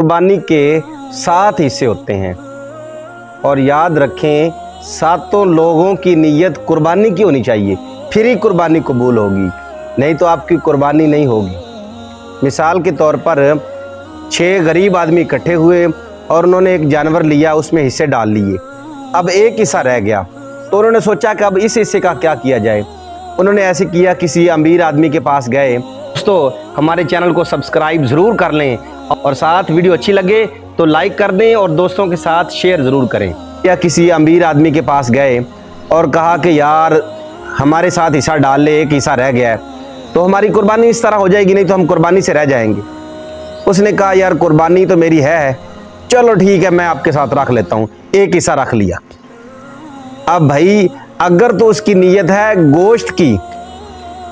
कुर्बानी के 7 हिस्से होते हैं और याद रखें 7 लोगों की नीयत कुर्बानी की होनी चाहिए, फिर ही कुर्बानी कबूल होगी, नहीं तो आपकी कुर्बानी नहीं होगी। मिसाल के तौर पर 6 गरीब आदमी इकट्ठे हुए और उन्होंने एक जानवर लिया, उसमें हिस्से डाल लिए। अब एक हिस्सा रह गया तो उन्होंने सोचा कि अब इस हिस्से का क्या किया जाए। उन्होंने ऐसे किया, किसी अमीर आदमी के पास गए। दोस्तों, हमारे चैनल को सब्सक्राइब ज़रूर कर लें और साथ वीडियो अच्छी लगे तो लाइक कर दें और दोस्तों के साथ शेयर ज़रूर करें। या किसी अमीर आदमी के पास गए और कहा कि यार हमारे साथ हिस्सा डाल ले, एक हिस्सा रह गया है तो हमारी कुर्बानी इस तरह हो जाएगी, नहीं तो हम कुर्बानी से रह जाएंगे। उसने कहा यार कुर्बानी तो मेरी है, चलो ठीक है मैं आपके साथ रख लेता हूँ। एक हिस्सा रख लिया। अब भाई अगर तो उसकी नीयत है गोश्त की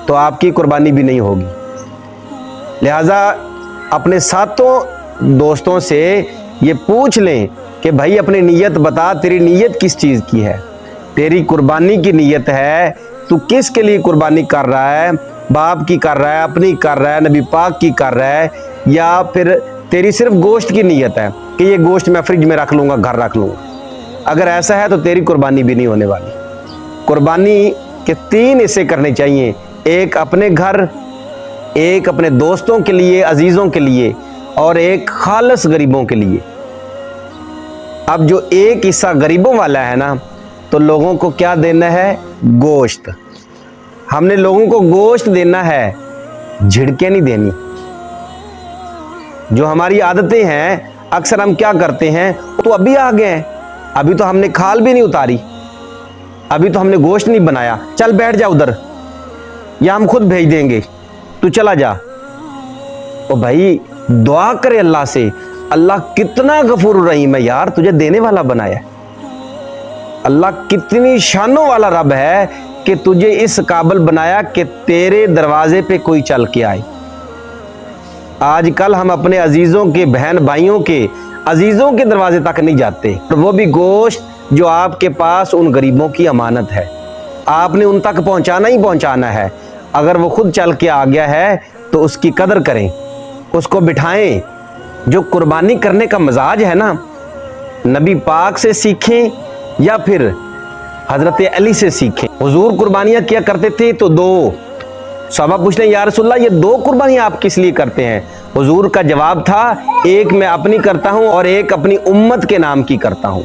तो आपकी कुर्बानी भी नहीं होगी। लिहाजा अपने 7 दोस्तों से ये पूछ लें कि भाई अपनी नीयत बता, तेरी नीयत किस चीज़ की है, तेरी कुर्बानी की नीयत है, तू किस के लिए कुर्बानी कर रहा है, बाप की कर रहा है, अपनी कर रहा है, नबी पाक की कर रहा है, या फिर तेरी सिर्फ गोश्त की नीयत है कि ये गोश्त मैं फ्रिज में रख लूँगा, घर रख लूँगा। अगर ऐसा है तो तेरी कुर्बानी भी नहीं होने वाली। कुर्बानी के 3 हिस्से करने चाहिए, एक अपने घर, एक अपने दोस्तों के लिए, अजीज़ों के लिए, और एक खालस गरीबों के लिए। अब जो एक हिस्सा गरीबों वाला है ना, तो लोगों को क्या देना है? गोश्त। हमने लोगों को गोश्त देना है, झिड़के नहीं देनी। जो हमारी आदतें हैं, अक्सर हम क्या करते हैं, तो अभी आ गए हैं, अभी तो हमने खाल भी नहीं उतारी, अभी तो हमने गोश्त नहीं बनाया, चल बैठ जा उधर, या हम खुद भेज देंगे, तू चला जा। तो भाई दुआ करे अल्लाह से, अल्लाह कितना गफूर रहीम है यार, तुझे देने वाला बनाया। अल्लाह कितनी शानों वाला रब है कि तुझे इस काबिल बनाया कि तेरे दरवाजे पे कोई चल के आए। आजकल हम अपने अजीज़ों के, बहन भाइयों के, अजीज़ों के दरवाजे तक नहीं जाते, और वो भी गोश्त जो आपके पास उन गरीबों की अमानत है, आपने उन तक पहुंचाना ही पहुंचाना है। अगर वो खुद चल के आ गया है तो उसकी कदर करें, उसको बिठाएं। जो कुर्बानी करने का मजाज है ना, नबी पाक से सीखें या फिर हज़रत अली से सीखें। हुजूर कुर्बानियाँ किया करते थे तो 2। सहाबा पूछते हैं या रसूलल्लाह ये 2 कुर्बानियाँ आप किस लिए करते हैं? हुजूर का जवाब था, एक मैं अपनी करता हूँ और एक अपनी उम्मत के नाम की करता हूँ।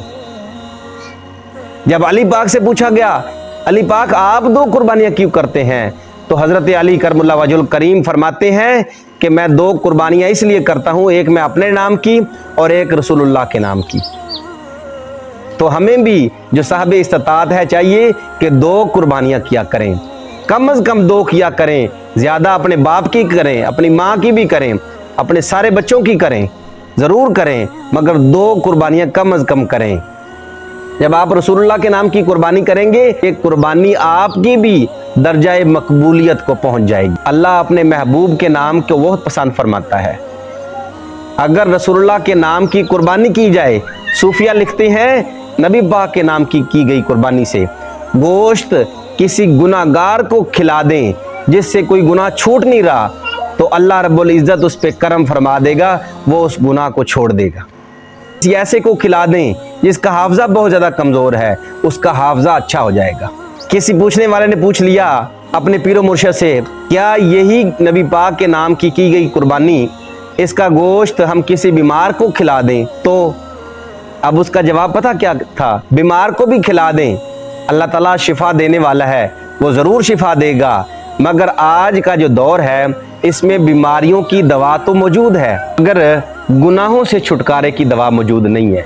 जब अली पाक से पूछा गया, अली पाक आप 2 कुर्बानियाँ क्यों करते हैं? तो हज़रत अली करमुल्लाह वजहुल करीम फरमाते हैं कि मैं 2 कुर्बानियाँ इसलिए करता हूँ, एक मैं अपने नाम की और एक रसूलुल्लाह के नाम की। तो हमें भी जो साहब इस्तात है चाहिए कि 2 कुर्बानियाँ किया करें, कम अज़ कम 2 किया करें। ज़्यादा अपने बाप की करें, अपनी माँ की भी करें, अपने सारे बच्चों की करें, ज़रूर करें, मगर 2 कुर्बानियाँ कम अज़ कम करें। जब आप रसूलुल्लाह के नाम की कुर्बानी करेंगे, एक कुर्बानी आपकी भी दर्जाए मकबूलियत को पहुंच जाएगी। अल्लाह अपने महबूब के नाम को बहुत पसंद फरमाता है। अगर रसूलुल्लाह के नाम की कुर्बानी की जाए, सूफिया लिखते हैं नबी पाक के नाम की गई कुर्बानी से गोश्त किसी गुनाहगार को खिला दें जिससे कोई गुनाह छूट नहीं रहा, तो अल्लाह रब्बुल इज़्ज़त उस पर करम फरमा देगा, वो उस गुनाह को छोड़ देगा। किसी ऐसे को खिला दें जिसका हाफजा बहुत ज़्यादा कमज़ोर है, उसका हाफजा अच्छा हो जाएगा। किसी पूछने वाले ने पूछ लिया अपने पीरो मुर्शिद से, क्या यही नबी पाक के नाम की गई कुर्बानी, इसका गोश्त हम किसी बीमार को खिला दें? तो अब उसका जवाब पता क्या था? बीमार को भी खिला दें, अल्लाह ताला शिफा देने वाला है, वो ज़रूर शिफा देगा। मगर आज का जो दौर है इसमें बीमारियों की दवा तो मौजूद है, मगर गुनाहों से छुटकारे की दवा मौजूद नहीं है।